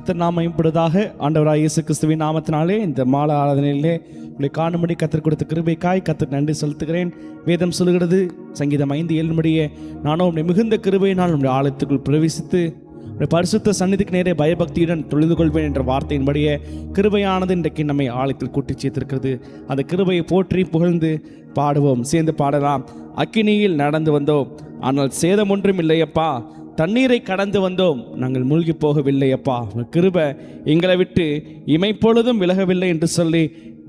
கர்த்தர் நாம மகிமைப்படுவதாக. ஆண்டவராக இயேசு கிறிஸ்துவின் நாமத்தினாலே இந்த மாலை ஆராதனையிலே உங்களை காணும்படி கர்த்தர் கொடுத்த கிருபைக்காய் கர்த்தர் நன்றி செலுத்துகிறேன். வேதம் சொல்கிறது, சங்கீதம் 5:7 நானும் உம்முடைய மிகுந்த கிருபையினால் உம்முடைய ஆலயத்துக்குள் பிரவேசித்து உடைய பரிசுத்த சந்நிதிக்கு நேரே பயபக்தியுடன் தொழுது கொள்வேன் என்ற வார்த்தையின்படியே கிருபையானது இன்றைக்கு நம்மை ஆலயத்தில் கூட்டி சேர்த்திருக்கிறது. அந்த கிருபையை போற்றி புகழ்ந்து பாடுவோம், சேர்ந்து பாடலாம். அக்கினியில் நடந்து வந்தோம், ஆனால் சேதம் ஒன்றும் இல்லையப்பா. தண்ணீரை கடந்து வந்தோம், நாங்கள் மூழ்கி போகவில்லையப்பா. உங்கள் கிருபை எங்களை விட்டு இமைப்பொழுதும் விலகவில்லை என்று சொல்லி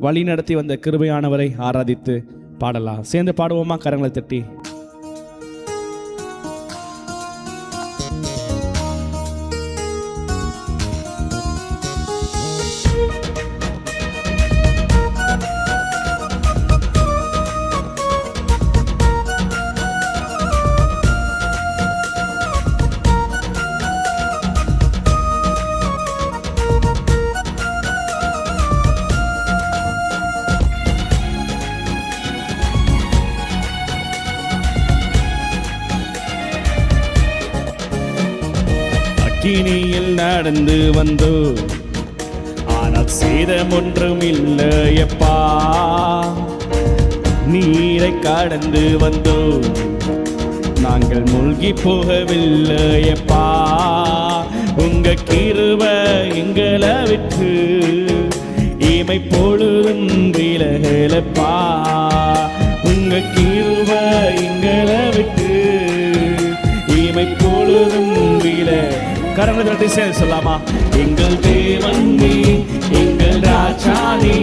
வழி நடத்தி வந்த கிருபையானவரை ஆராதித்து பாடலாம். சேர்ந்து பாடுவோமா? கரங்களை தட்டி. அக்கினியில் நடந்து வந்தோ, ஆனால் சேதம் ஒன்றும் இல்லையப்பா. நீரை கடந்து வந்தோ, நாங்கள் மூழ்கி போகவில்லையப்பா. உங்க கிருபை எங்களை விட்டு இமை பொழுதும் விலகலப்பா. உங்க கிருபை எங்களை விட்டு இமை பொழுதும் விலக. கரங்களை தட்டி சேர்ந்து சொல்லாமா? எங்கள் தேவன் நீ, எங்கள் ராஜா நீ,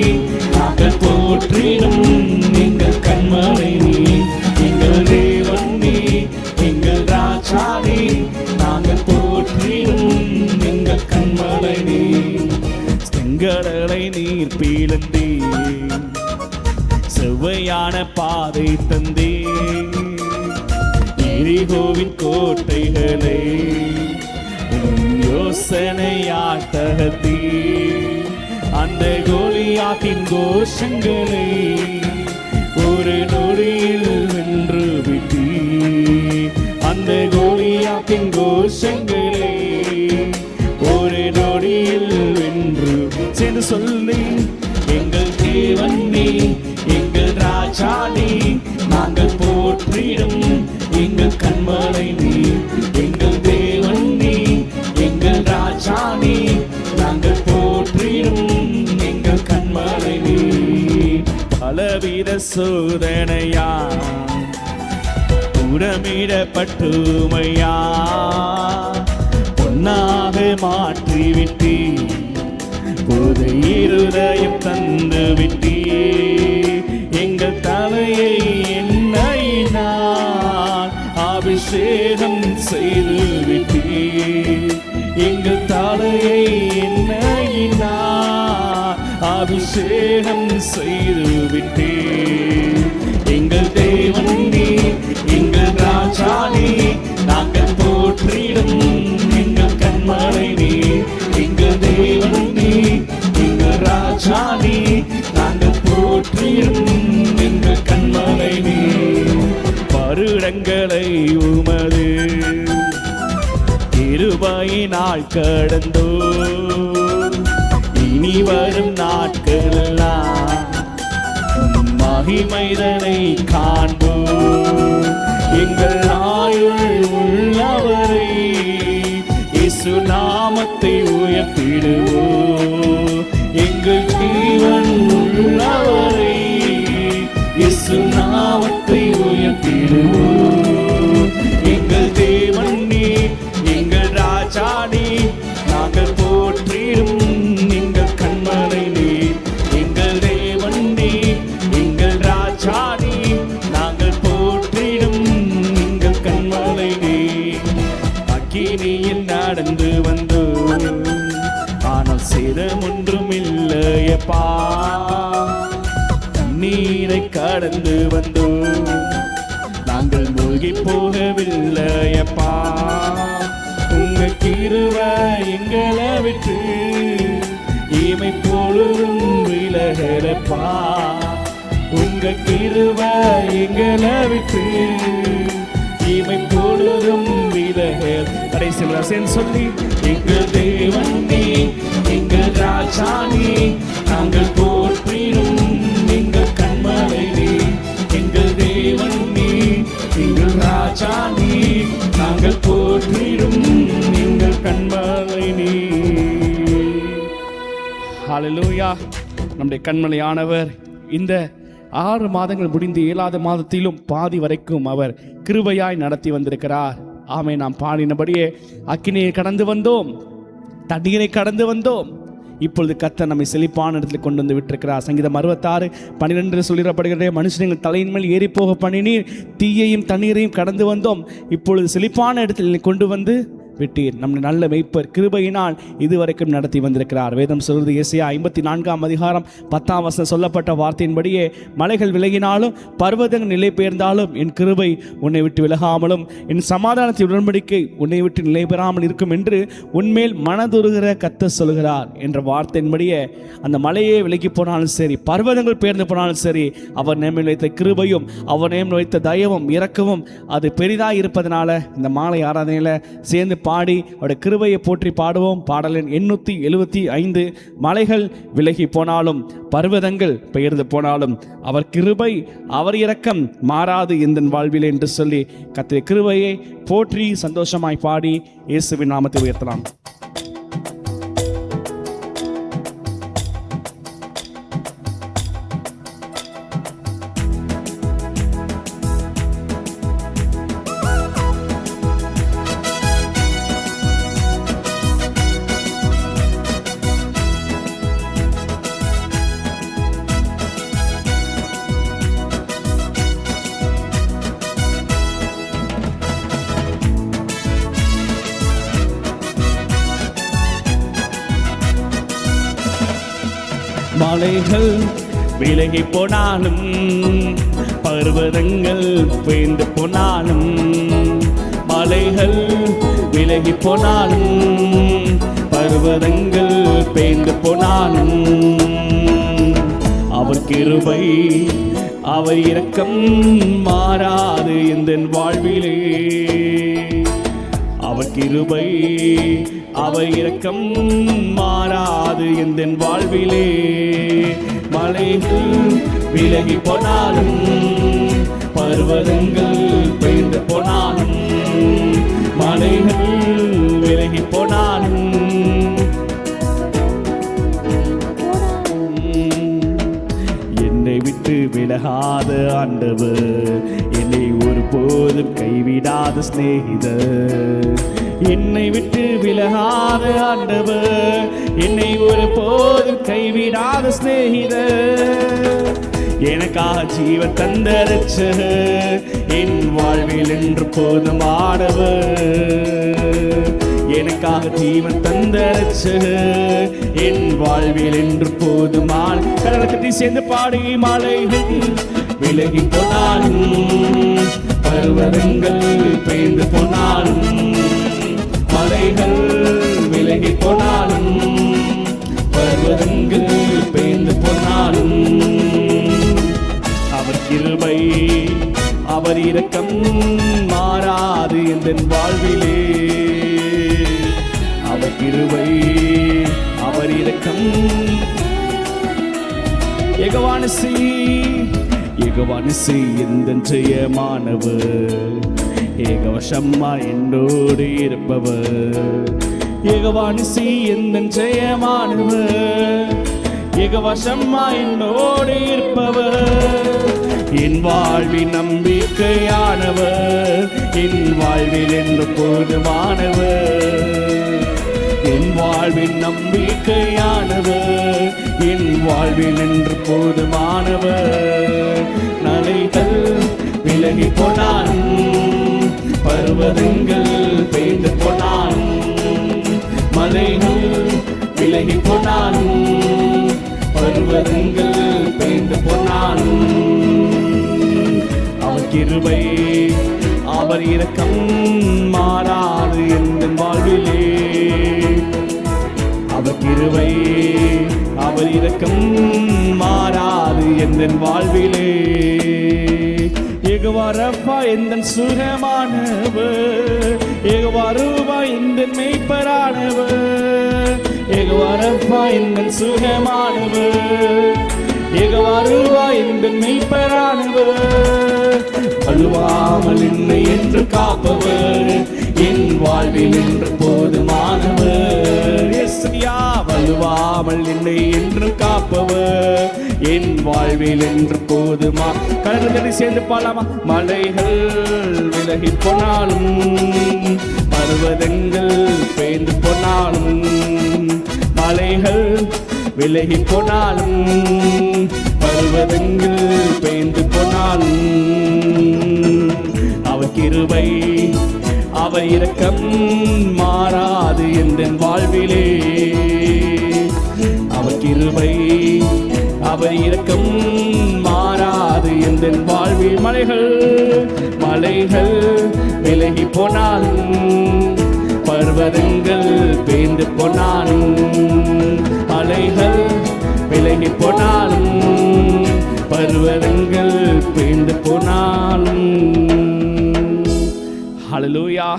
நாங்கள் போற்றிடும் எங்கள் கண்மலை நீ. எங்கள் தேவன் நீ, எங்கள் ராஜா நீ, நாங்கள் போற்றிடும் எங்கள் கண்மலை நீ. செங்கடலை நீர் பீழந்தே, செவ்வையான பாதை தந்தே. எரிகோவின் கோட்டைகளை யோசனையால் தகர்த்தீ. அந்த கோலியாத்தின் கோஷங்களை ஒரு நொடியில் வென்று விட்டீ. அந்த கோலியாத்தின் கோஷங்களை ஒரு நொடியில் வென்று. சேர்ந்து சொல்லி, எங்கள் தேவன் நீ, எங்கள் ராஜா நீ, நாங்கள் போற்றிடும் எங்கள் கண்மலை நீ. எங்கள் தேவன் நீ, எங்கள் ராஜா நீ, நாங்கள் போற்றிடும் எங்கள் கண்மலை நீ. பலவித சோதனையா புறமிடப்பட்டுமையா, பொன்னாக மாற்றிவிட்டீ. புது இருதயம் தந்து விட்டீ. எங்கள் தலையை எண்ணெயினால் அபிஷேகம் செய்து விட்டீ. எங்கள் தலையை எண்ணெயினால் அபிஷேகம் செய்து விட்டீ. எங்கள் தேவன் நீ, எங்கள் ராஜா நீ, நாங்கள் போற்றிடும் எங்கள் கண்மலை நீ. எங்கள் தேவன் நீ, எங்கள் ராஜா நீ, நாங்கள் போற்றிடும் எங்கள் கண்மலை நீ. வருடங்களை உமது கிருபையினால் கடந்தோ, இனி வரும் நாட்களெல்லாம் மகிமைதனை காண்போ. எங்கள் ஆயுள் உள்ளவரை இயேசு நாமத்தை உயர்த்திடுவோ. எங்கள் ஜீவன் உள்ளவரை இயேசு நாமத்தை உயர்த்திடுவோ. எங்கள் தேவன் நீ, எங்கள் ராஜா நீ, நாங்கள் போற்றிடும் எங்கள் கண்மலை நீ. எங்கள் தேவன் நீ, எங்கள் ராஜா நீ, நாங்கள் போற்றிடும் எங்கள் கண்மலை நீ. அக்கினியில் நடந்து வந்தோ, ஆனால் சேதம் ஒன்றும் இல்லையப்பா. நீரை கடந்து வந்தோ, நாங்கள் மூழ்கி போகவில்லையப்பா. உங்க கிருபை எங்களை விட்டு இமை பொழுதும் விலகலப்பா. உங்க கிருபை எங்களை விட்டு இமை பொழுதும் விலக. கடைசி சொல்லி, எங்கள் தேவன் நீ, ஹல்லேலூயா. நம்முடைய கண்மலையானவர் இந்த 6 மாதங்கள் முடிந்து 7வது மாதத்திலும் பாதி வரைக்கும் அவர் கிருபையாய் நடத்தி வந்திருக்கிறார். ஆமே, நாம் பாடினபடியே அக்கினியை கடந்து வந்தோம், தண்ணீரை கடந்து வந்தோம், இப்பொழுது கர்த்தர் நம்மை செழிப்பான இடத்துல கொண்டு வந்து விட்டிருக்கிறார். சங்கீதம் 66:12 சொல்லிடப்படுகிற மனுஷங்கள் தலையின் மேல் ஏறி போக பண்ணினீர், தீயையும் தண்ணீரையும் கடந்து வந்தோம், இப்பொழுது செழிப்பான இடத்தில் கொண்டு வந்து விட்டீர். நம்முடைய நல்ல மெய்ப்பர் கிருபையினால் இதுவரைக்கும் நடத்தி வந்திருக்கிறார். வேதம் சொல்வது ஏசாயா 54:10 சொல்லப்பட்ட வார்த்தையின்படியே, மலைகள் விலகினாலும் பர்வதங்கள் நிலை பெயர்ந்தாலும் என் கிருபை உன்னை விட்டு விலகாமலும் என் சமாதானத்தின் உடன்படிக்கை உன்னை விட்டு நிலை பெறாமல் இருக்கும் என்று உன்மேல் மனதுருகிற கர்த்தர் சொல்கிறார் என்ற வார்த்தையின்படியே, அந்த மலையே விலகி போனாலும் சரி, பர்வதங்கள் பெயர்ந்து போனாலும் சரி, அவர் நேமில் வைத்த கிருபையும் அவர் நேமில் வைத்த தயவும் இரக்கமும் அது பெரிதாக இருப்பதனால இந்த மாலை ஆராதனையில் சேர்ந்து பாடி அவருடைய கிருபையை போற்றி பாடுவோம். பாடல் எண் 875. மலைகள் விலகி போனாலும் பர்வதங்கள் பெயர்ந்து போனாலும் அவர் கிருபை அவர் இரக்கம் மாறாது இந்த வாழ்வில் என்று சொல்லி கர்த்தருடைய கிருபையை போற்றி சந்தோஷமாய் பாடி இயேசுவின் நாமத்தை உயர்த்தலாம். மலைகள் விலகி போனாலும் பர்வதங்கள் பெயர்ந்து போனாலும், மலைகள் விலகி போனாலும் பர்வதங்கள் பெயர்ந்து போனாலும் அவர் கிருபை அவர் இரக்கம் மாறாது இந்த வாழ்விலே. அவர் கிருபை அவர் இரக்கம் மாறாது இந்த வாழ்விலே. மலைகள் விலகி போனாலும் பர்வதங்கள் பெயர்ந்து போனாலும், மலைகள் விலகி போனாலும் என்னை விட்டு விலகாத ஆண்டவர், என்னை ஒருபோதும் கைவிடாத சிநேகிதர். என்னை விட்டு விலகாத ஆண்டவர், என்னை ஒருபோதும் கைவிடாத சிநேகிதர். எனக்காக ஜீவன் தந்த இரட்சகர், என் வாழ்வில் என்று போதுமானவர். எனக்காக ஜீவன் தந்த இரட்சகர், என் வாழ்வில் என்று போதுமான. கடலுக்கு சேர்ந்து பாடி, மலைகள் விலகி போனாலும் பர்வதங்கள் பெயர்ந்து போனாலும், மலைகள் விலகி போனாலும் பர்வதங்கள் பெயர்ந்து போனாலும் அவர் கிருபை அவர் இரக்கம் மாறாது இந்த வாழ்விலே. அவர் கிருபை அவர் இரக்கம். யெகோவா நிசி எந்த ஜெயமானவர், யெகோவா ஷம்மா என்னோடு இருப்பவர். யெகோவா நிசி எந்த ஜெயமானவர், யெகோவா ஷம்மா என்னோடு இருப்பவர். என் வாழ்வின் நம்பிக்கையானவர், என் வாழ்வில் என்று போதுமானவர். என் வாழ்வின் நம்பிக்கையானவர், என் வாழ்வில் என்று போதுமானவர். மலைகள் விலகி போனாலும் பர்வதங்கள் பெயர்ந்து போனாலும், மலைகள் விலகி போனாலும் பர்வதங்கள் பெயர்ந்து போனாலும் அவர் கிருபை அவர் இரக்கம் மாறாது எந்த வாழ்விலே. அவர் கிருபை அவர் இரக்கம் மாறாது எந்த வாழ்விலே. யெகோவா ரப்பா எந்தன் சுகமானவர், யெகோவா ரூபா எந்தன் மெய்ப்பரானவர். யெகோவா ரப்பா எந்தன் சுகமானவர், யெகோவா ரூபா எந்தன் மெய்ப்பரானவர். அழுவாமல் என்னை என்று காப்பவர், என் வாழ்வில் என்று போதுமானவர். ஏசையா வலுவாமல் என்னை என்றும் காப்பவர் என் வாழ்வில் என்று போதுமா. கடற்கரை சேர்ந்து பாடலாமா? மலைகள் விலகி போனாலும் பர்வதங்கள் பேய்ந்து போனாலும் மலைகள் விலகி போனாலும் பர்வதங்கள் பேய்ந்து போனாலும் அவர் கிருபை அவர் இரக்கம் மாறாது என் வாழ்விலே. அவர் கிருபை அவர் இரக்கம் மாறாது என் வாழ்வில். மலைகள் மலைகள் விலகி போனாலும் பர்வதங்கள் பேய்ந்து போனாலும் மலைகள் விலகி போனாலும் பர்வதங்கள் பேய்ந்து போனாலும். ஹல்லேலூயா.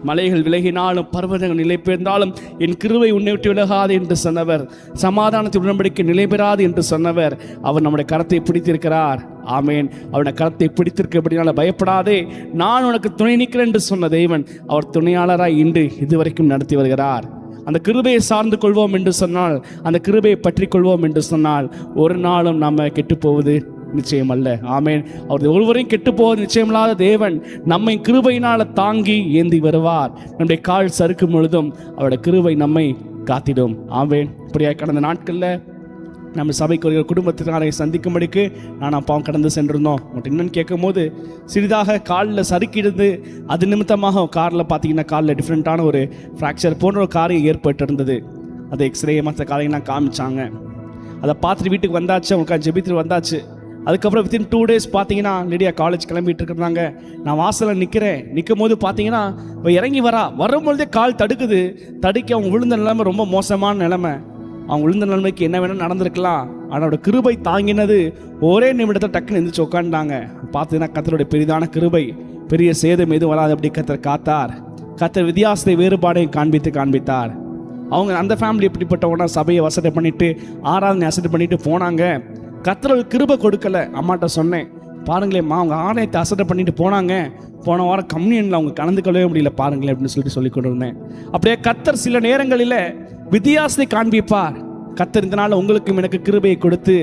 மலைகள் விலகினாலும் பர்வதங்கள் நிலை பெயர்ந்தாலும் என் கிருபை உன்னை விட்டு விலகாது என்று சொன்னவர், சமாதானத்தை உடன்படிக்கை நிலை பெறாது என்று சொன்னவர், அவர் நம்முடைய கரத்தை பிடித்திருக்கிறார். ஆமேன். அவருடைய கரத்தை பிடித்திருக்கிறபடினால பயப்படாதே, நான் உனக்கு துணை நிற்கிறேன் என்று சொன்ன தேவன் அவர் துணையாளராய் இன்று இதுவரைக்கும் நடத்தி வருகிறார். அந்த கிருபையை சார்ந்து கொள்வோம் என்று சொன்னால், அந்த கிருபையை பற்றி கொள்வோம் என்று சொன்னால் ஒரு நாளும் நம்ம கெட்டு போவது நிச்சயம் அல்ல. ஆமேன். அவர் ஒருவரையும் கெட்டு போவது நிச்சயமில்லாத தேவன் நம்மை கிருபையினால் தாங்கி ஏந்தி வருவார். நம்முடைய கால் சறுக்கும் பொழுதும் அவருடைய கிருபை நம்மை காத்திடும். ஆமேன். இப்படியாக கடந்த நாட்களில் நம்ம சபைக்கு ஒரு குடும்பத்தினரை சந்திக்கும்படிக்கு நான் அப்பாவும் கடந்து சென்றிருந்தோம். உங்கள்கிட்ட என்னென்னு கேட்கும் போது சிறிதாக காலில் சறுக்கிடுது, அது நிமித்தமாக காரில் பார்த்தீங்கன்னா காலில் டிஃப்ரெண்ட்டான ஒரு ஃப்ராக்சர் போன்ற ஒரு காரியம் ஏற்பட்டு இருந்தது. அது எக்ஸ்ரே மற்ற காரியங்கள்லாம் காமிச்சாங்க. அதை பார்த்துட்டு வீட்டுக்கு வந்தாச்சு, அவங்களுக்கு ஜெபித்துட்டு வந்தாச்சு. அதுக்கப்புறம் வித்தின் 2 days பார்த்தீங்கன்னா லிடியா காலேஜ் கிளம்பிட்டு இருக்கிறாங்க. நான் வாசலில் நிற்கும் போது பார்த்தீங்கன்னா இப்போ இறங்கி வரும்பொழுதே கால் தடுக்க அவங்க விழுந்த நிலைமை ரொம்ப மோசமான நிலைமை. அவங்க விழுந்த நிலைமைக்கு என்ன வேணும் நடந்திருக்கலாம். அவனோட கிருபை தாங்கினது ஒரே நிமிடத்தில் டக்குன்னு எந்திரிச்சு உட்காந்துட்டாங்க. பார்த்தீங்கன்னா கர்த்தருடைய பெரிதான கிருபை, பெரிய சேதம் எதுவும் வராது அப்படி கர்த்தர் காத்தார். கர்த்தர் வித்தியாசத்தை வேறுபாடையும் காண்பித்தார். அவங்க அந்த ஃபேமிலி எப்படிப்பட்டவங்கன்னா சபையை வசதி பண்ணிட்டு ஆராதனை அசட்டை பண்ணிட்டு போனாங்க. கர்த்தர் கிருபை கொடுக்கல. அம்மாட்ட சொன்னேன், பாருங்களேம்மா அவங்க ஆலயத்தை அசட்டை பண்ணிட்டு போனாங்க, போன வாரம் கம்யூனியனில் அவங்க கலந்துக்கொள்ளவே முடியல பாருங்களேன் அப்படின்னு சொல்லி கொண்டு இருந்தேன். அப்படியே கர்த்தர் சில நேரங்களில் வித்தியாசத்தை காண்பிப்பார். கர்த்தர் இந்த நாள் உங்களுக்கும் எனக்கு கிருபையை கொடுத்து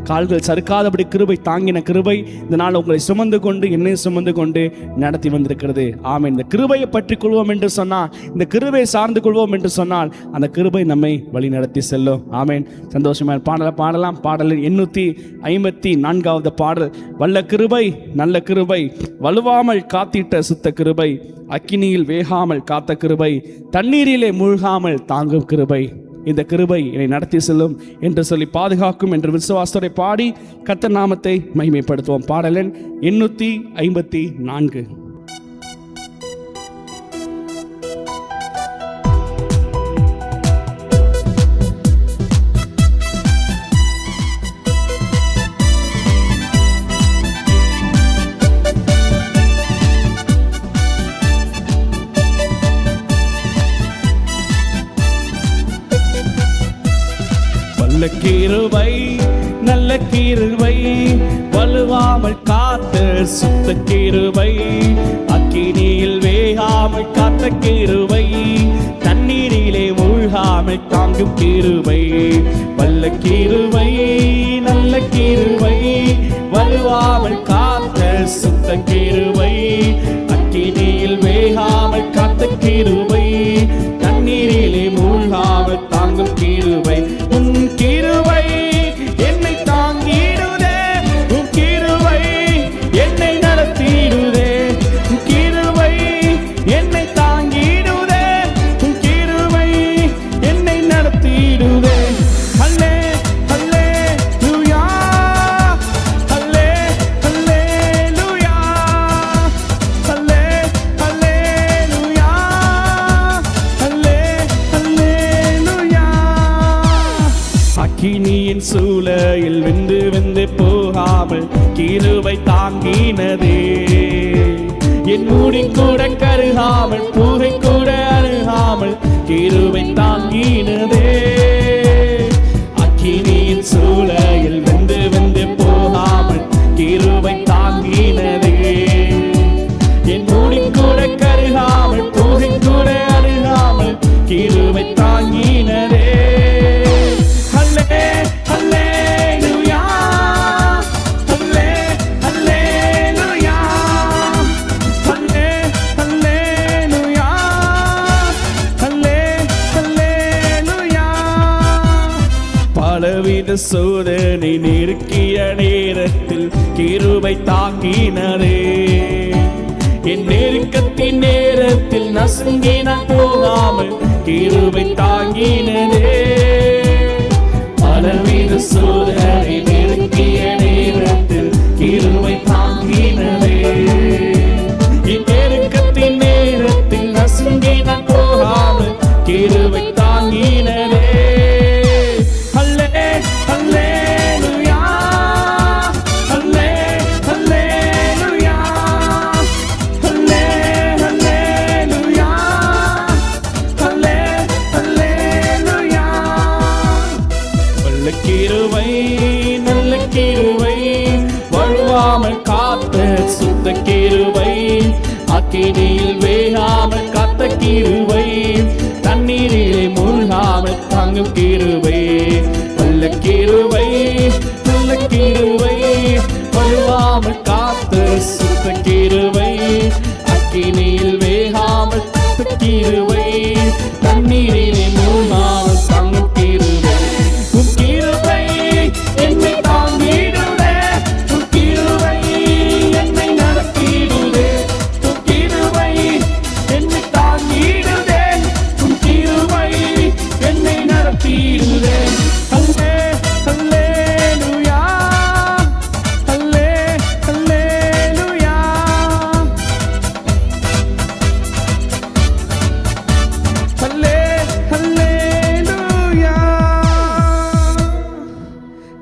கால்கள் சறுக்காதபடி கிருபை தாங்கின கிருபை இந்த நாள் உங்களை சுமந்து கொண்டு என்னையும் சுமந்து கொண்டு நடத்தி வந்திருக்கிறது. ஆமென். இந்த கிருபையை பற்றி கொள்வோம் என்று சொன்னால், இந்த கிருபையை சார்ந்து கொள்வோம் என்று சொன்னால் அந்த கிருபை நம்மை வழி நடத்தி செல்லும். ஆமென். சந்தோஷமான பாடலாம். பாடலின் 854வது பாடல். வல்ல கிருபை நல்ல கிருபை, வலுவாமல் காத்திட்ட சுத்த கிருபை, அக்கினியில் வேகாமல் காத்த கிருபை, தண்ணீரிலே மூழ்காமல் தாங்கும் கிருபை, இந்த கிருபை என்னை நடத்தி செல்லும் என்று சொல்லி பாதுகாக்கும் என்று விசுவாசத்தை பாடி கர்த்தர் நாமத்தை மகிமைப்படுத்துவோம். பாடலன் 854. கிருபை நல்ல கிருபை, வலுவாமல் காத்த சுத்த கிருபை, அக்கினியில் வேகாமல் காத்த கிருபை, தண்ணீரிலே மூழ்காமல் தாங்கும் கிருபை, வல்ல கிருபை நல்ல கிருபை, வலுவாமல் காத்த சுத்த கிருபை, அக்கினியில் வேகாமல் காத்த கிருபை, தண்ணீரிலே மூழ்காமல் தாங்கும் கிருபை. உன் கிருபை என்னை தாங்கிடுதே, உன் கிருபை என்னை நடத்திடுதே, உன் கிருபை என்னை தாங்கிடுதே, உன் கிருபை என்னை நடத்திடுதே. அல்லே அல்லே லூயா, அல்லே அல்லே லூயா, அல்லே அல்லே லூயா, அல்லே அல்லே லூயா. அக்கினியின் சூளையில் வெந்து போகாமல் கிருபை தாங்கினதே, என் மூடி கூட கருகாமல் பூகை கூட அருகாமல் கிருபை தாங்கினதே. அக்கினியின் சூளையில் வெந்து போகாமல் கிருபை தாங்கினதே, என் மூடி கூட கருகாமல் பூகை கூட அருகாமல் கிருபை தாங்கினதே. பலவித சோதனை நெருக்கிய நேரத்தில் கிருபை தாங்கினதே. என் நெருக்கத்தின் நேரத்தில் நசுங்கின போகாமல் கிருபை தாங்கினதே. பலவித சோதனை நெருக்கிய நேரத்தில் கிருபை தாங்கினதே. என் நெருக்கத்தின் நேரத்தில் நசுங்கின போகாமல் கிருபை தாங்கினதே. நல்ல கிருபை வழுவாமல் காத்த சுத்த கிருபை, அக்கினியில் வேகாமல் காத்த கிருபை, தண்ணீரிலே மூழ்காமல் தாங்கும் கிருபை. நல்ல கிருபை நல்ல கிருபை வழுவாமல் காத்த சுத்த கிருபை, அக்கினியில் வேகாமல் காத்த கிருபை, தண்ணீரிலே மூழ்காமல் தாங்கும் கிருபை.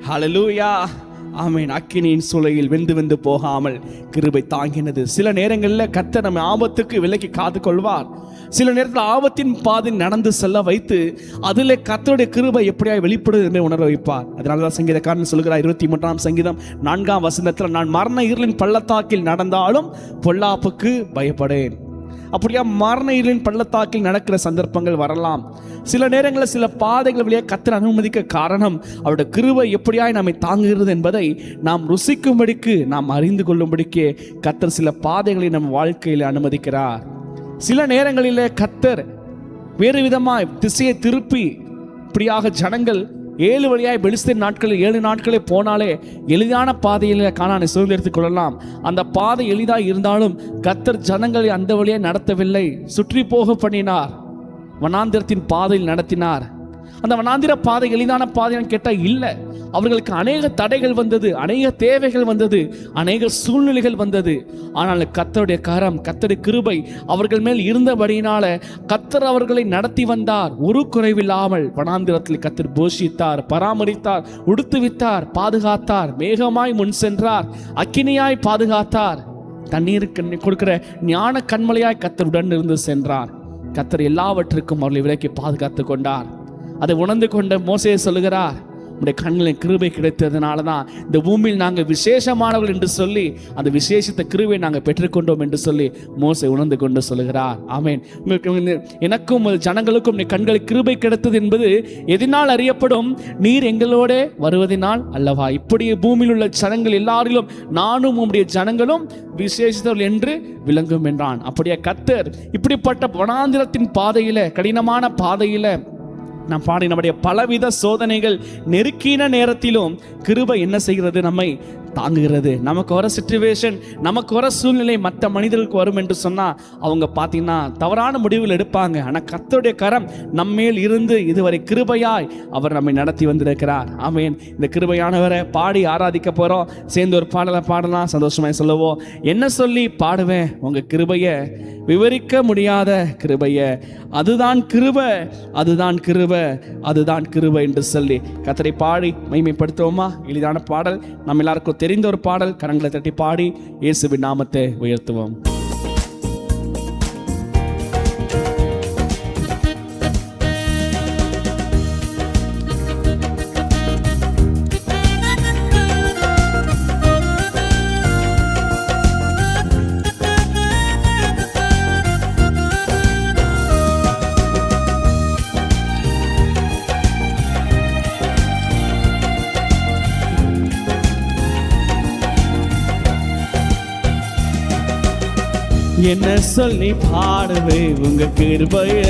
ஹல்லேலூயா, ஆமென். அக்கினியின் சூளையில் வெந்து போகாமல் கிருபை தாங்கினது. சில நேரங்களில் கர்த்தர் நம்ம ஆபத்துக்கு விலக்கி காத்து கொள்வார். சில நேரத்தில் ஆபத்தின் பாதை நடந்து செல்ல வைத்து அதில் கர்த்தருடைய கிருபை எப்படியா வெளிப்படுது என்று உணர வைப்பார். அதனால தான் சங்கீதக்காரன் சொல்கிறார் 23ஆம் சங்கீதம் 4ஆம் வசனத்தில், நான் மரண இருளின் பள்ளத்தாக்கில் நடந்தாலும் பொல்லாப்புக்கு பயப்படேன். அப்படியா மரண இருளின் பள்ளத்தாக்கில் நடக்கிற சந்தர்ப்பங்கள் வரலாம். சில நேரங்களில் சில பாதைகள் வழியாக கர்த்தர் அனுமதிக்க காரணம் அவருடைய கிருபை எப்படியாய் நம்மை தாங்குகிறது என்பதை நாம் ருசிக்கும்படிக்கு, நாம் அறிந்து கொள்ளும்படிக்கு கர்த்தர் சில பாதைகளை நம் வாழ்க்கையில் அனுமதிக்கிறார். சில நேரங்களில் கர்த்தர் வேறு விதமாய் திசையை திருப்பி இப்படியாக ஜனங்கள் 7 வழியாய் பெலிஸ்தீன் நாட்களில் 7 நாட்களே போனாலே எளிதான பாதையில் கானானை சுதந்திரித்துக் கொள்ளலாம். அந்த பாதை எளிதாக இருந்தாலும் கர்த்தர் ஜனங்களை அந்த வழியாய் நடத்தவில்லை, சுற்றி போக பண்ணினார், வனாந்திரத்தின் பாதையில் நடத்தினார். அந்த வனாந்திர பாதை எளிதான பாதைன்னு கேட்டால் இல்லை. அவர்களுக்கு அநேக தடைகள் வந்தது, அநேக தேவைகள் வந்தது, அநேக சூழ்நிலைகள் வந்தது. ஆனால் கர்த்தருடைய கரம், கர்த்தருடைய கிருபை அவர்கள் மேல் இருந்தபடியினால கர்த்தர் அவர்களை நடத்தி வந்தார். ஒரு குறைவில்லாமல் வனாந்திரத்தில் கர்த்தர் போஷித்தார், பராமரித்தார், உடுத்துவித்தார், பாதுகாத்தார், மேகமாய் முன் சென்றார், அக்கினியாய் பாதுகாத்தார், தண்ணீருக்கு கொடுக்கிற ஞான கண்மலையாய் கர்த்தர் உடன் இருந்து சென்றார். கர்த்தர் எல்லாவற்றுக்கும் அவர்களை விலக்கி பாதுகாத்து கொண்டார். அதை உணர்ந்து கொண்ட மோசே சொல்லுகிறார், உடைய கண்களின் கிருபை கிடைத்ததுனால தான் இந்த பூமியில் நாங்கள் விசேஷமானவர்கள் என்று சொல்லி அந்த விசேஷத்தை கிருபை நாங்கள் பெற்றுக்கொண்டோம் என்று சொல்லி மோசே உணர்ந்து கொண்டு சொல்லுகிறார். ஆமென். உங்களுக்கு எனக்கும் ஜனங்களுக்கும் கண்களில் கிருபை கிடைத்தது என்பது எதனால் அறியப்படும்? நீர் எங்களோட வருவதனால் அல்லவா. இப்படி பூமியில் உள்ள ஜனங்கள் எல்லாரிலும் நானும் உம்முடைய ஜனங்களும் விசேஷித்தவர்கள் என்று விளங்கும் என்றான். அப்படியே கர்த்தர் இப்படிப்பட்ட வனாந்திரத்தின் பாதையில, கடினமான பாதையில நாம் பாடி நம்முடைய பலவித சோதனைகள் நெருக்கின நேரத்திலும் கிருபை என்ன செய்கிறது? நம்மை தாங்குகிறது. நமக்கு வர சிச்சுவேஷன், நமக்கு வர சூழ்நிலை மற்ற மனிதர்களுக்கு வரும் என்று சொன்னால் அவங்க பார்த்தீங்கன்னா தவறான முடிவுகள் எடுப்பாங்க. ஆனால் கர்த்தருடைய கரம் நம்மேல் இருந்து இதுவரை கிருபையாய் அவர் நம்மை நடத்தி வந்திருக்கிறார். ஆமென். இந்த கிருபையானவரை பாடி ஆராதிக்க போகிறோம். சேர்ந்து ஒரு பாடலை பாடலாம், சந்தோஷமாய் சொல்லுவோம். என்ன சொல்லி பாடுவேன் உங்கள் கிருபையை? விவரிக்க முடியாத கிருபையை. அதுதான் கிருபை, அதுதான் கிருபை, அதுதான் கிருபை என்று சொல்லி கர்த்தரை பாடி மகிமைப்படுத்துவோமா? எளிதான பாடல், நம்ம எல்லாருக்கும் தெரிந்த ஒரு பாடல். கரங்களை தட்டி பாடி இயேசுவின் நாமத்தை உயர்த்துவோம். என்ன சொல்லி பாடுவே உங்க கிருபைய?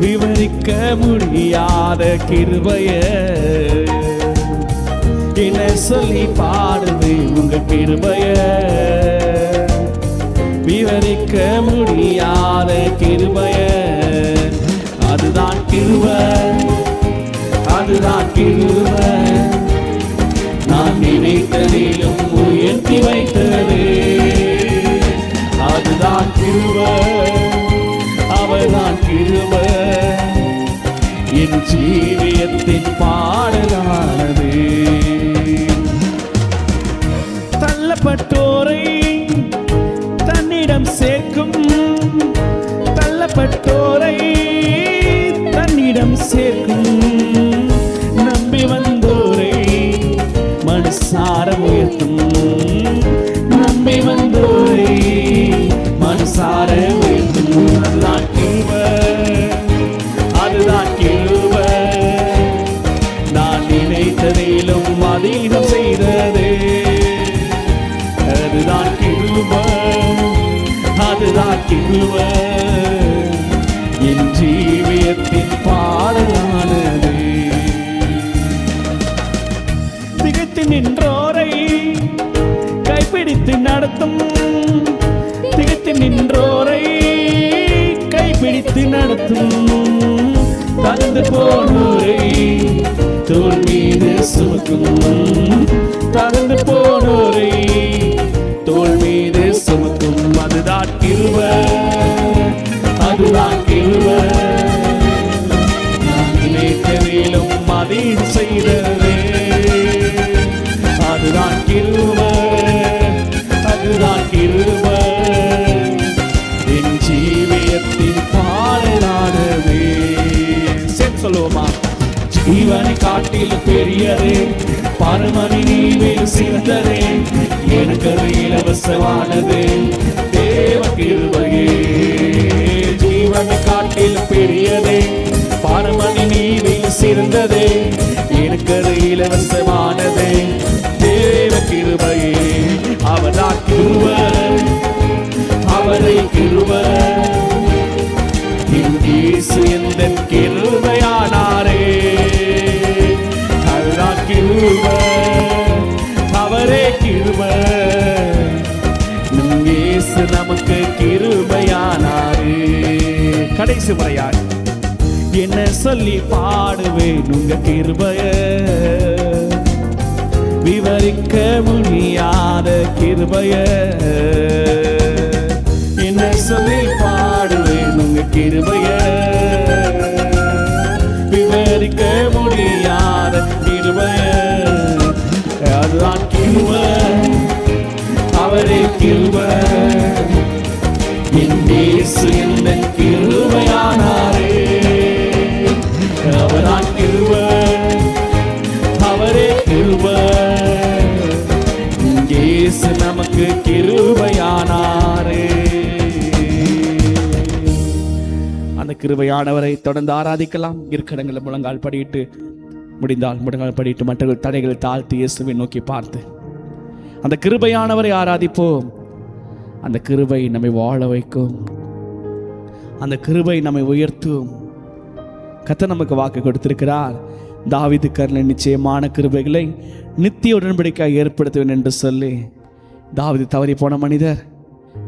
விவரிக்க முடியாத கிருபைய என்ன சொல்லி பாடுது உங்க கிருபைய, விவரிக்க முடியாத கிருபைய. அதுதான் கிருபை, அதுதான் கிருபை, நான் நினைத்ததிலும் உயர்த்தி வைத்தது. அதுதான் கிருபை, அவர்தான் கிருபை, என் ஜீவியத்தின் பாடலானது. தள்ளப்பட்டோரை தன்னிடம் சேர்க்கும், தள்ளப்பட்டோரை தன்னிடம் சேர்க்கும், நம்பி வந்தோரை மனசார உயர்த்தும், நம்பி வந்தோரை மனசார உயர்த்தும். அதுதான் கிருபை, அதுதான் கிருபை, நான் நினைத்ததிலும் அதிகம் செய்தது. அதுதான் கிருபை, அதுதான் கிருபை, என் ஜீவியத்தின் பாடலானது. திகைத்து நின்றோரை கைப்பிடித்து நடத்தும், திகைத்து நின்றோரை கைப்பிடித்து நடத்தும், தந்து போனோரை தோள் மீது சுமக்கும், தந்து போனோரை தோள் மீது சுமக்கும். அதுதான் கிருபை, அதுதான் கிருபை, நான் நினைத்ததிலும் அதிகம் செய்தது. அதுதான் கிருபை, அதுதான் கிருபை, என் ஜீவியத்தின் பாடலானது. சொல்லுவோமா? ஜீவனை காட்டில் பெரியதே, பரமணி நீவில் சிறந்ததே, எனக்கு அது இலவசமானது தேவ கிருபையே. ஜீவனை காட்டில் பெரியதே, பரமணி நீவில் சிறந்ததே, எனக்கு அது இலவசமானது தேவ கிருபையே. அவர்தான் கிருபை, அவரை கிருபை, இயேசு எந்தன் கிருபையானாரே. அதுதான் கிருபை, அவரே கிருபை, இயேசு நமக்கு கிருபையானாரே. கடைசி முறையாய் என்ன சொல்லி பாடுவேன் உங்க கிருபைய, விவரிக்க முடியாத கிருபைய. என்ன சொல்லி பாடுவேன் உங்க கிருபைய, விவரிக்க முடியாத கிருபைய. அதுதான் கிருபை, அவரே கிருபை, என் இயேசு எந்தன் கிருபையானாரே. அவர்தான் கிருபை, அவரே கிருபை, இயேசு நமக்கு கிருபையானாரே. அந்த கிருபையானவரை தொடர்ந்து ஆராதிக்கலாம். இருக்கடங்களை முழங்கால் படியிட்டு, முடிந்தால் முழங்கால் படியிட்டு மற்றவர்கள் தடைகளை தாழ்த்தி இயேசுவை நோக்கி பார்த்து அந்த கிருபையானவரை ஆராதிப்போம். அந்த கிருபை நம்மை வாழ வைக்கும், அந்த கிருபை நம்மை உயர்த்தும். கர்த்தர் நமக்கு வாக்கு கொடுத்திருக்கிறார், தாவீது கர்ல நிச்சயமான கிருபைகளை நித்திய உடன்படிக்கையாக ஏற்படுத்துவேன் என்று சொல்லி. தாவீது தவறி போன மனிதர்,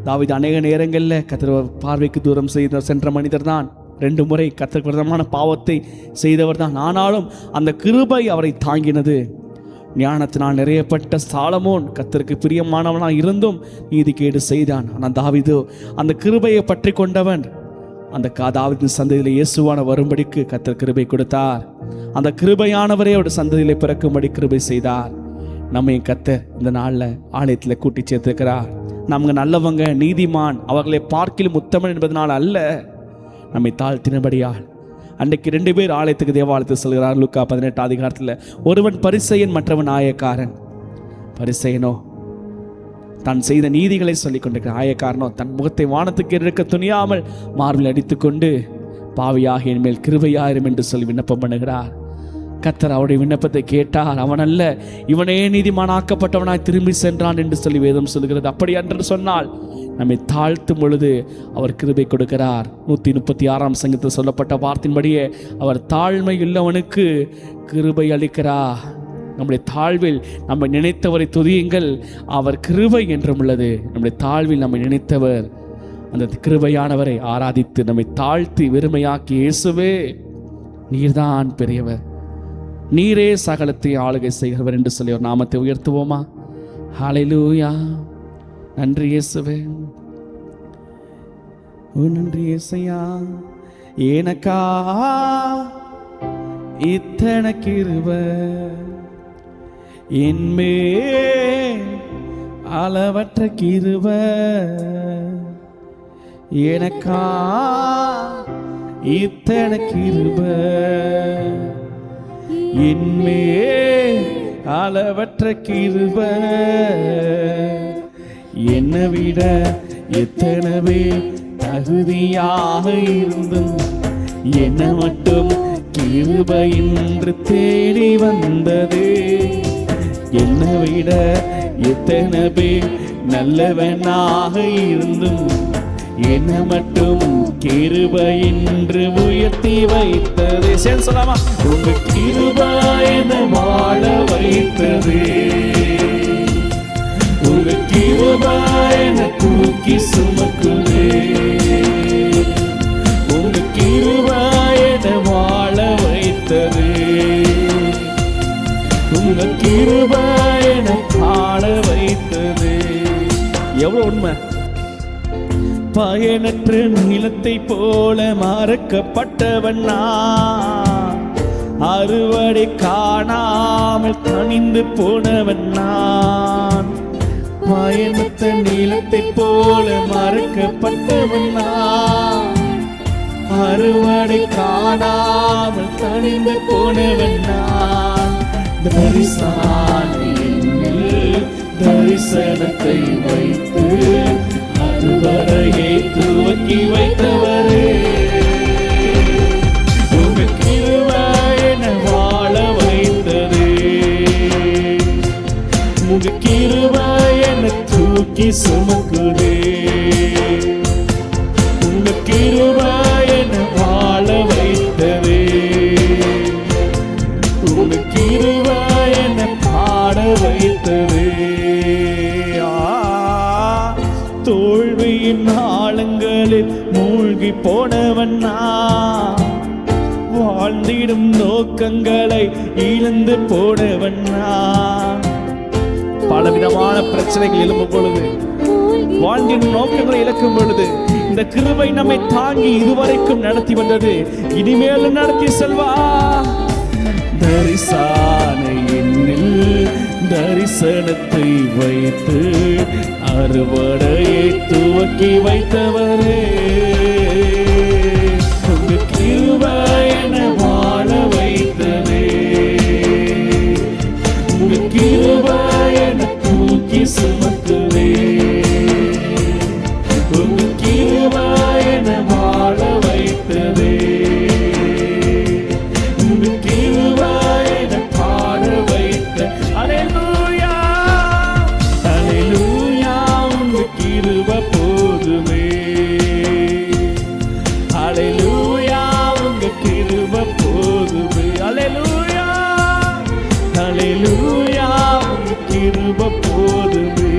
தாவீது அநேக நேரங்களில் கர்த்தர் பார்வைக்கு தூரம் சென்ற மனிதர் தான். 2 முறை கர்த்தருக்கு விரோதமான பாவத்தை செய்தவர் தான். ஆனாலும் அந்த கிருபை அவரை தாங்கினது. ஞானத்தினால் நிறையப்பட்ட சாலமோன் கர்த்தருக்கு பிரியமானவனாக இருந்தும் நீதிகேடு செய்தான். ஆனால் தாவீது அந்த கிருபையை பற்றி கொண்டவன். அந்த தாவீதின் சந்ததியில் இயேசுவான வரும்படிக்கு கர்த்தர் கிருபை கொடுத்தார். அந்த கிருபையானவரே அவருடைய சந்ததியிலே பிறக்கும்படி கிருபை செய்தார். நம்மை கர்த்தர் இந்த நாளில் ஆலயத்தில் கூட்டி சேர்த்திருக்கிறார். நமக்கு நல்லவங்க, நீதிமான், அவர்களை பார்க்கிலும் உத்தமன் என்பதனால் அல்ல, நம்மை தாழ்த்தினபடியால். அன்றைக்கு 2 பேர் ஆலயத்துக்கு தேவாலயத்துக்கு செல்கிறார். லூக்கா 18 அதிகாரத்தில் ஒருவன் பரிசேயன், மற்றவன் ஆயக்காரன். பரிசேயனோ தான் செய்த நீதிகளை சொல்லிக் கொண்டிருக்கிறார். ஆயக்காரனோ தன் முகத்தை வானத்துக்கு இருக்க துணியாமல் மார்பில் அடித்துக்கொண்டு பாவியாக என் மேல் கிருபையாயிரும் என்று சொல்லி விண்ணப்பம் பண்ணுகிறார். கர்த்தர் அவருடைய விண்ணப்பத்தை கேட்டார். அவன் அல்ல, இவனே நீதிமானாக்கப்பட்டவனாய் திரும்பி சென்றான் என்று சொல்லி வேதம் சொல்கிறது. அப்படி என்று சொன்னால் நம்மை தாழ்த்தும் பொழுது அவர் கிருபை கொடுக்கிறார். 136ஆம் சங்கத்தில் சொல்லப்பட்ட வார்த்தையின்படியே அவர் தாழ்மை உள்ளவனுக்கு கிருபை அளிக்கிறார். நம்முடைய தாழ்வில் நம்ம நினைத்தவரை துதியுங்கள், அவர் கிருபை என்றும் உள்ளது. நம்முடைய தாழ்வில் நம்மை நினைத்தவர் அந்த கிருபையானவரை ஆராதித்து நம்மை தாழ்த்தி வெறுமையாக்கி, இயேசுவே நீர்தான் பெரியவர், நீரே சகலத்தை ஆளுகை செய்கிறவர் என்று சொல்லி ஒரு நாமத்தை உயர்த்துவோமா? ஹல்லேலூயா. நன்றி இயேசுவே, நன்றி இயேசையா. எனக்கா இத்தனை கிருபை, என்மேல் அளவற்ற கிருபை, எனக்கா இத்தனை கிருபை, என்மேல் அளவற்ற கிருபை, என்னை விட எத்தனை பேர் தகுதியாக இருந்தும் என்னை மட்டும் கிருபை என்று தேடி வந்தது. என்னை விட எத்தனை பேர் நல்லவனாக இருந்தும் என்னை மட்டும் கிருபை என்று உயர்த்தி வைத்தது. சேர்ந்து சொல்லாமா? உங்க கிருபை என்னை வாழ வைத்தது, உங்க கிருபை என்னை தூக்கி சுமக்குது, உங்க கிருபை என்னை வாழ வைத்தது, உங்க கிருபை என்னை பாட வைத்தது. எவ்வளவு உண்மை! பயனற்ற நிலத்தை போல மறக்கப்பட்டவன் நான், அறுவடை காணாமல் தனிந்து போனவன் நான். பயனற்ற நிலத்தை போல மறக்கப்பட்டவன் நான், அறுவடை காணாமல் தனிந்து போனவன் நான். தரிசனத்தை வைத்து அதுவரையே துவக்கி வைத்தவரே, உங்க கிருபை என்னை வாழ வைத்தது, உங்க கிருபை என்னை தூக்கி சுமக்குதே, உங்க கிருபை என்னை வாழ வைத்தது, உங்க கிருபை என்னை பாட வைத்தது. தோல்வியின் ஆழங்களில் மூழ்கி போனவன் நான், வாழ்ந்திடும் நோக்கங்களை இழந்து போனவன் நான். பலவிதமான பிரச்சனைகள் எழும்பும் பொழுது, வாழ்ந்திடும் நோக்கங்களை இழக்கும் பொழுது இந்த கிருபை நம்மை தாங்கி இதுவரைக்கும் நடத்தி வந்தது, இனிமேலும் நடத்தி செல்வா. தரிசனத்தை வைத்து அறுவடையை துவக்கி வைத்தவரே, உங்க கிருபை என்னை வாழ வைத்ததே, உங்க கிருபை என்னை தூக்கி சுமக்குதே, உங்க கிருபை என்னை வாழ வைத்ததே, உங்க கிருபை என்னை பாட வைத்த. அல்லேலூயா, அல்லேலூயா, உங்க கிருபை போதுமே, அல்லேலூயா, உங்க கிருபை போதுமே, அல்லேலூயா, அல்லேலூயா, உங்க கிருபை போதுமே,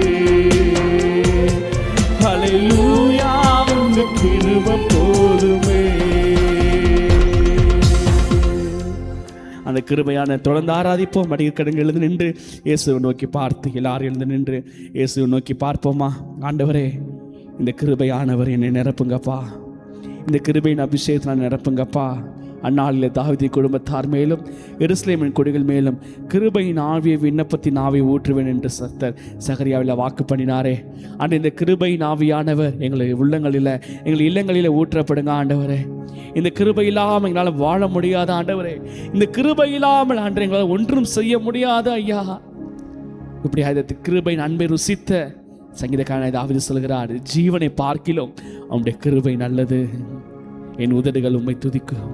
அல்லேலூயா, உங்க கிருபை போதுமே. அந்த கிருபையான தொடர்ந்து ஆராதிப்போம். மடிக்கடங்க எழுந்து நின்று இயேசுவை நோக்கி பார்த்து எல்லாரும் எழுந்து நின்று இயேசுவை நோக்கி பார்ப்போமா? ஆண்டவரே, இந்த கிருபையானவர் என்னை நிரப்புங்கப்பா, இந்த கிருபையின் அபிஷேகத்தினால் நிரப்புங்கப்பா. அந்நாளில் தாவீது குடும்பத்தார் மேலும் எருசலேமின் கொடிகள் மேலும் கிருபையின் ஆவியை விண்ணப்பத்தின் ஆவியை ஊற்றுவேன் என்று சத்தர் சகரியாவில் வாக்கு பண்ணினாரே. அன்று இந்த கிருபையின் ஆவியானவர் எங்களுடைய உள்ளங்களில் எங்கள் இல்லங்களில் ஊற்றப்படுங்க ஆண்டவரே. இந்த கிருபை இல்லாமல் எங்களால் வாழ முடியாத ஆண்டவரே, இந்த கிருபை இல்லாமல் ஆண்டு எங்களால் ஒன்றும் செய்ய முடியாது ஐயா. இப்படி இந்த கிருபையின் அன்பை ருசித்த சங்கீதக்காரன் தாவீது சொல்கிறார், ஜீவனை பார்க்கிலும் அவனுடைய கிருபை நல்லது. என் உதடுகள் உம்மை துதிக்கும்.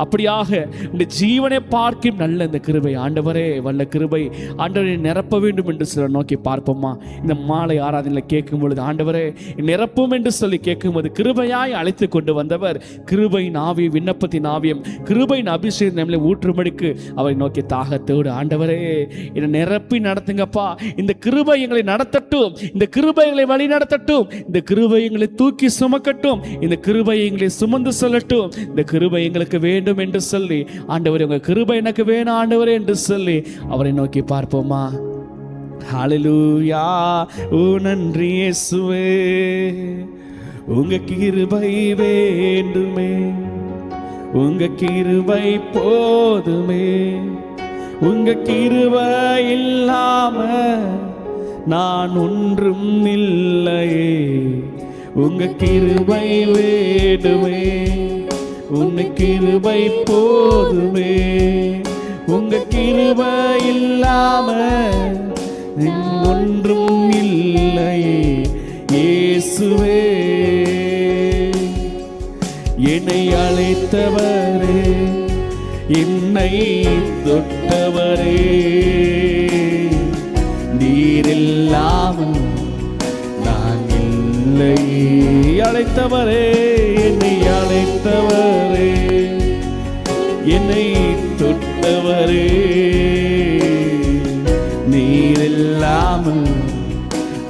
அப்படியாக இந்த ஜீவனை பார்க்கும் நல்ல இந்த கிருபை ஆண்டவரே, வல்ல கிருபை ஆண்டவரை நிரப்ப வேண்டும் என்று சொல்ல நோக்கி பார்ப்போமா? இந்த மாலை ஆராதனையில் கேட்கும் பொழுது ஆண்டவரே நிரப்பும் என்று சொல்லி கேட்கும்போது கிருபையாய் அழைத்து கொண்டு வந்தவர் கிருபையின் ஆவியம், விண்ணப்பத்தின் ஆவியம், கிருபையின் அபிஷேகம் நம்மளை ஊற்றும்படிக்கு அவரை நோக்கி தாகத்தோடு ஆண்டவரே என்னை நிரப்பி நடத்துங்கப்பா. இந்த கிருபை எங்களை நடத்தட்டும், இந்த கிருபை எங்களை வழி நடத்தட்டும், இந்த கிருபை எங்களை தூக்கி சுமக்கட்டும், இந்த கிருபை எங்களை சுமந்து சொல்லட்டும், இந்த கிருபை எங்களுக்கு வேண்டும் என்று சொல்லி ஆண்டவரே உங்க கிருபை எனக்கு வேணும் ஆண்டவரே என்று சொல்லி அவரை நோக்கி பார்ப்போமா? ஹல்லேலூயா. ஓ நன்றி இயேசுவே, உங்க கிருபை வேண்டுமே, உங்க கிருபை போதுமே, உங்க கிருபை இல்லாம நான் ஒன்றும் இல்லையே, உங்க கிருபை வேண்டுமே, உங்க கிருபை போதுமே, உங்க கிருபை இல்லாம ஒன்றும் இல்லையே இயேசுவே. என்னை அழைத்தவரே, என்னை தொட்டவரே, நீர் இல்லாமல் நான் இல்லையே. அழைத்தவரே, என்னை அழைத்தவரே, என்னை தொட்டவரே, நீர் இல்லாமல்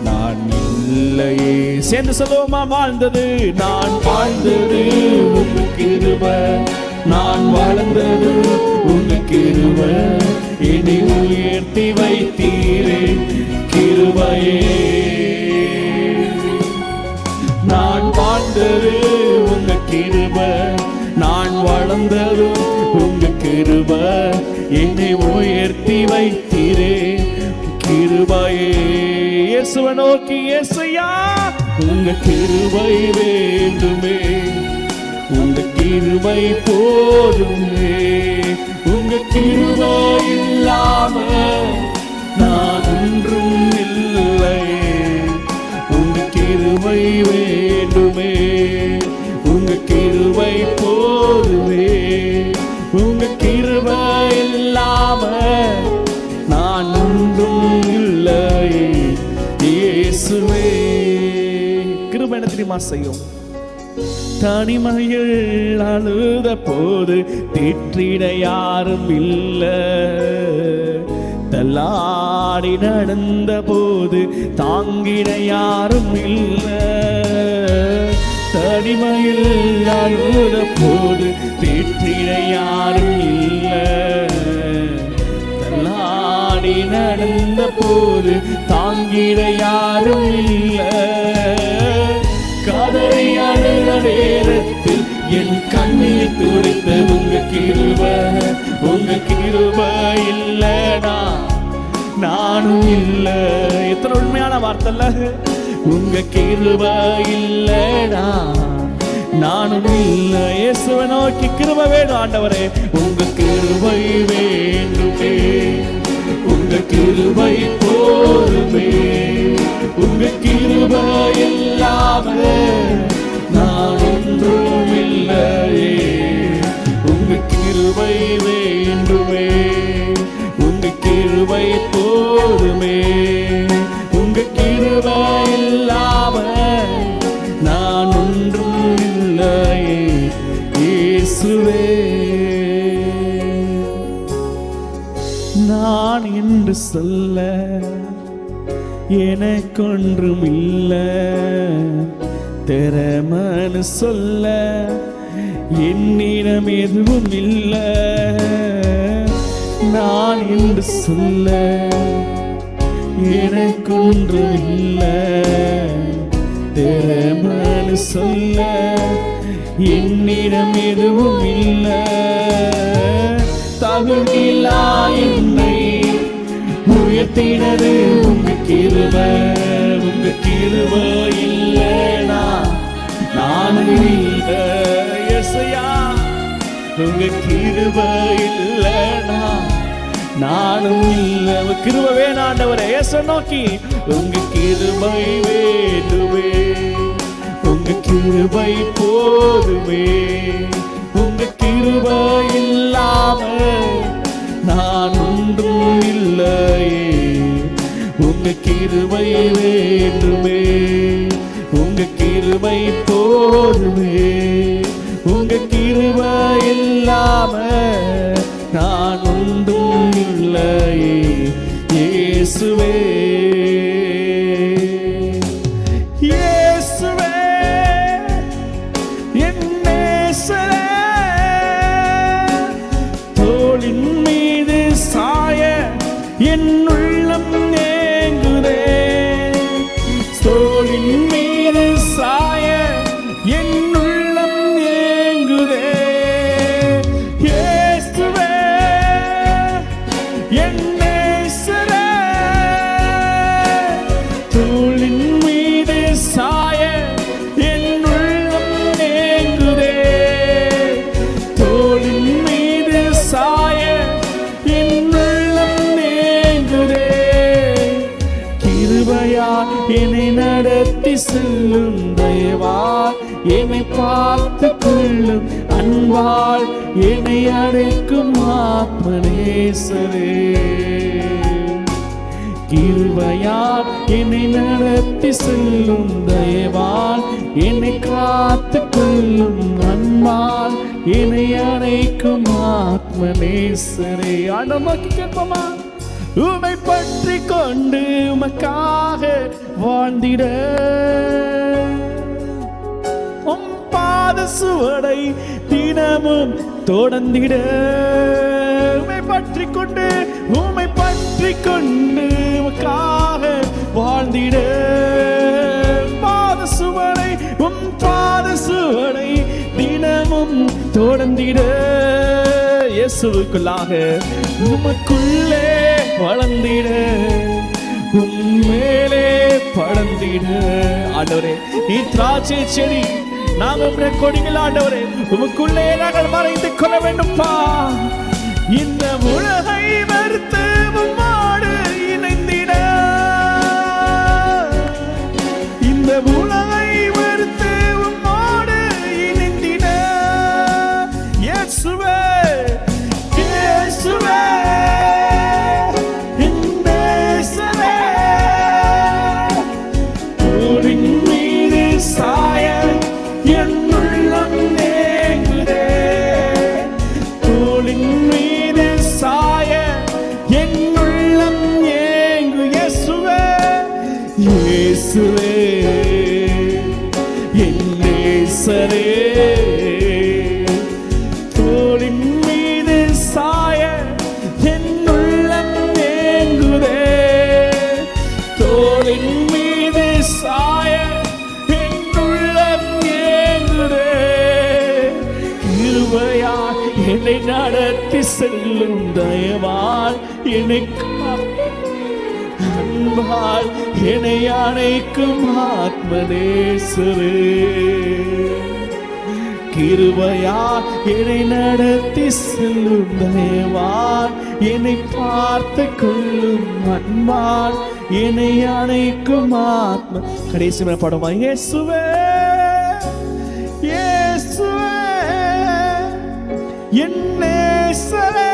நான் இல்லையே. சேர்ந்து சொல்லுவோமா? வாழ்ந்தது நான் வாழ்ந்தது உங்க கிருபை, நான் வாழ்ந்தது உங்க கிருபை, என்னை உயர்த்தி வைத்தீரே கிருபையே. நான் வாழ்ந்தது உங்க கிருபை, நான் வளர்ந்தது உங்க கிருபை, என்னை உயர்த்தி வைத்தீரே கிருபையே. இயேசுவை நோக்கி இயேசையா, உங்க கிருபை வேண்டுமே, உங்க கிருபை போதுமே, உங்க கிருபை இல்லாம நான் ஒன்றும் இல்லை, உங்க கிருபை வேண்டுமே, உங்க கிருபை போதுமே, உங்க கிருபை இல்லாம நான் ஒன்றும் இல்லை இயேசுவே. கிருபை என்ன தெரியுமா செய்யும்? தனிமையில் அழுத போது தேற்றிட யாரும் இல்லை, தள்ளாடி நடந்த போது தாங்கிட யாரும் இல்லை, தனிமையில் அழுத போது தேற்றிட யாரும் இல்லை, தள்ளாடி நடந்த போது தாங்கிட யாரும் இல்லை, கதறி அழுத நேரத்தில் என் கண்ணீர் துடைத்த உங்க கிருபை, உங்க கிருபை இல்லைனா நானும் இல்லை. எத்தனை உண்மையான வார்த்தை இல்ல? உங்க கிருபை இல்லைனா நானும் இல்லை. இயேசுவை நோக்கி கிருபை வேணும் ஆண்டவரே, உங்க கிருபை வேண்டுமே, உங்க கிருபை போதுமே, உங்க கிருபை இல்லாம நான் ஒன்றும் இல்லையே, உங்க கிருபை வேண்டுமே, உங்க கிருபை போதுமே, உங்க கிருபை இல்லாம நான் ஒன்றும் இல்லையே இயேசுவே. நான் என்று சொல்ல எனக்கொன்றும் இல்லை, திறமனு சொல்ல என்னிடம் எதுவும் இல்லை, நான் என்று சொல்ல எனக்கொன்றும் இல்லை, திறமனு சொல்ல என்னிடம் எதுவும் இல்லை, தகுதியில்லா என்னை உயர்த்தினது உங்க கிருபை, உங்க கிருபை இல்லைனா நானும் இல்லை. இயேசுயா, உங்க கிருபை இல்லைனா நானும் இல்லை. கிருபை வேணும் ஆண்டவரே. இயேசு நோக்கி உங்க கிருபை வேண்டுமே, உங்க உங்க கிருபை போதுமே. உங்க கிருபை இல்லாம நான் ஒன்றும் இல்லையே. உங்க கிருபை வேண்டுமே. உங்க கிருபை போதுமே. உங்க கிருபை இல்லாம நான் ஒன்றும் இல்லையே. இயேசுவே இயேசுவே என் நேசரே, தோளின் மீது சாய என் உள்ளம் ஏங்குதே. தோளின் மீது சாய என் உள்ளம் ஏங்குதே. இயேசுவே என் நேசரே, தோளின் மீது சாய என் உள்ளம் ஏங்குதே. தோளின் மீது சாய என் உள்ளம் ஏங்குதே. கிருபையா என்னை நடத்தி செல்லும் தேவா, என்னை பார்த்து கொள்ளும் அன்பால் என்னை அழைக்கும் ஆத்மநேசரே. கிருபையால் என்னை நடத்தி செல்லும் தேவால் என்னை காத்து கொள்ளும் அன்பால் என்னை அழைக்கும் ஆத்மநேசரே. ஆண்டவரை கேட்போமா? உம்மை பற்றி கொண்டு உமக்காக வாழ்ந்திட, உம் பாத சுவடை தினமும் தொடர்ந்திட. உம்மை பற்றி கொண்டு உம்மை பற்றி கொண்டு உமக்காக வாழ்ந்திட, பாத சுவடை உம் பாத சுவடை தினமும் தொடர்ந்திட. இயேசுவுக்குள்ளாக உமக்குள்ளே வளர்ந்திட, உம்மேலே படர்ந்திட. ஆண்டவரே நீ திராட்சை செடி, நாங்கள் கொடிகள். ஆண்டவரே உமக்குள்ளே நாங்கள் மறைந்து கொள்ள வேண்டும்பா. இந்த உலகை வெறுத்து உம்மோடு இணைந்திட, இந்த உலகை வெறுத்து உம்மோடு இணைந்திட. இயேசுவே இயேசுவே என் நேசரே, தோளின் மீது சாய என் உள்ளம் ஏங்குதே. தோளின் மீது சாய என் உள்ளம் ஏங்கு. இயேசுவே இயேசுவே என் நேசரே, தோளின் மீது சாய என் உள்ளம் ஏங்குதே. தோளின் மீது சாய என் உள்ளம் ஏங்குதே. கிருபையா என்னை நடத்தி செல்லும் தயவால் என்னை அன்பால் என்னை அணைக்கும் ஆத்மநேசரே. கிருபையா என்னை நடத்தி செல்லும் தயவால் என்னை பார்த்து கொள்ளும் அன்பால் என்னை அணைக்கும் ஆத்ம. கடைசி படமா? இயேசுவே இயேசுவே என் நேசரே,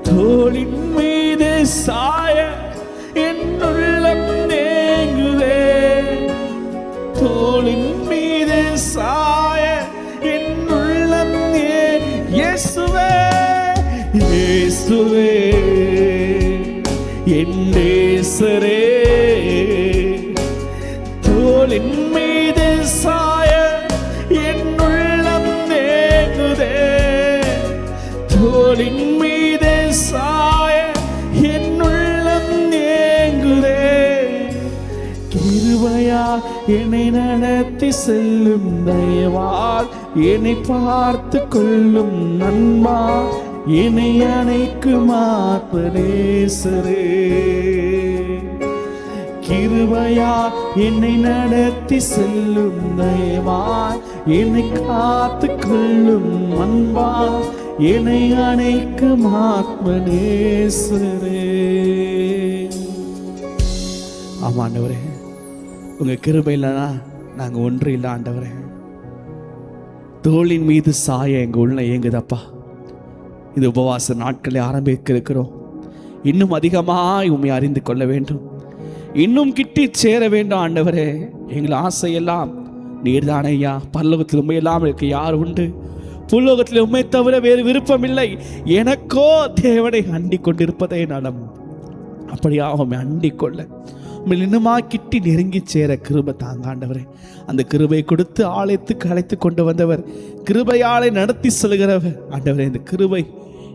தோளின் மீது சாய என் உள்ளம் ஏங்குதே. தோளின் மீது சாய என் உள்ளம் இயேசுவே இயேசுவே என் நேசரே, தோளின் மீது சாய என் உள்ளம் ஏங்குதே. தோளின் மீது சாய என் உள்ளம் ஏங்குதே. கிருபையா என்னை நடத்தி செல்லும் தயவால் என்னை பார்த்து கொள்ளும் நன்மா என்னை அணைக்கும் ஆத்மநேசரே. கிருபையா என்னை நடத்தி செல்லும் தயவால் என்னை காத்து கொள்ளும் அன்பா என்னை அணைக்கும் ஆத்மநேசரே. ஆமாண்டவரே உங்கள் கிருபை இல்லைனா நாங்கள் ஒன்று இல்லை ஆண்டவரே. தோளின் மீது சாய எங்கள் உள்ள ஏங்குதப்பா. இது உபவாச நாட்களை ஆரம்பிக்க இருக்கிறோம். இன்னும் அதிகமாக உண்மை அறிந்து கொள்ள வேண்டும், இன்னும் கிட்டி சேர வேண்டும் ஆண்டவரே. எங்கள் ஆசையெல்லாம் நீர்தானே ஐயா. பரலோகத்தில் உண்மை எல்லாம் இருக்க யார் உண்டு? புல்லோகத்தில் உண்மை தவிர வேறு விருப்பம் இல்லை. எனக்கோ தேவனை அண்டிக் கொண்டிருப்பதே நலம். அப்படியா உண்மை அண்டிக் கொள்ள, உண்மை இன்னுமா கிட்டி நெருங்கி சேர கிருபை தாங்க ஆண்டவரே. அந்த கிருபை கொடுத்து ஆலயத்துக்கு அழைத்து கொண்டு வந்தவர், கிருபையாலை நடத்தி செல்கிறவர் ஆண்டவரே. இந்த கிருபை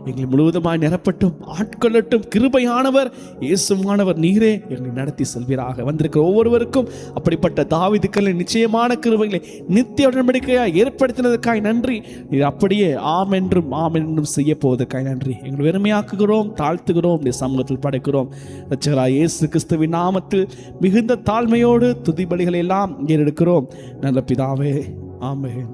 எங்களை முழுவதுமாய் நிரப்பட்டும், ஆட்கொள்ளட்டும். கிருபையானவர் இயேசுவானவர் நீரே எங்களை நடத்தி செல்வீராக. வந்திருக்கிற ஒவ்வொருவருக்கும் அப்படிப்பட்ட தாவீதுக்களை நிச்சயமான கிருபைகளை நித்திய உடன்படிக்கையாக ஏற்படுத்தினதற்காய் நன்றி. நீர் அப்படியே ஆம் என்றும் செய்ய போவதற்காய் நன்றி. எங்களை வெறுமையாக்குகிறோம், தாழ்த்துகிறோம், இந்த சமூகத்தில் படைக்கிறோம். இரட்சகராகிய இயேசு கிறிஸ்துவின் நாமத்தில் மிகுந்த தாழ்மையோடு துதி பலிகளை எல்லாம் ஏறெடுக்கிறோம் நல்ல பிதாவே. ஆமென்.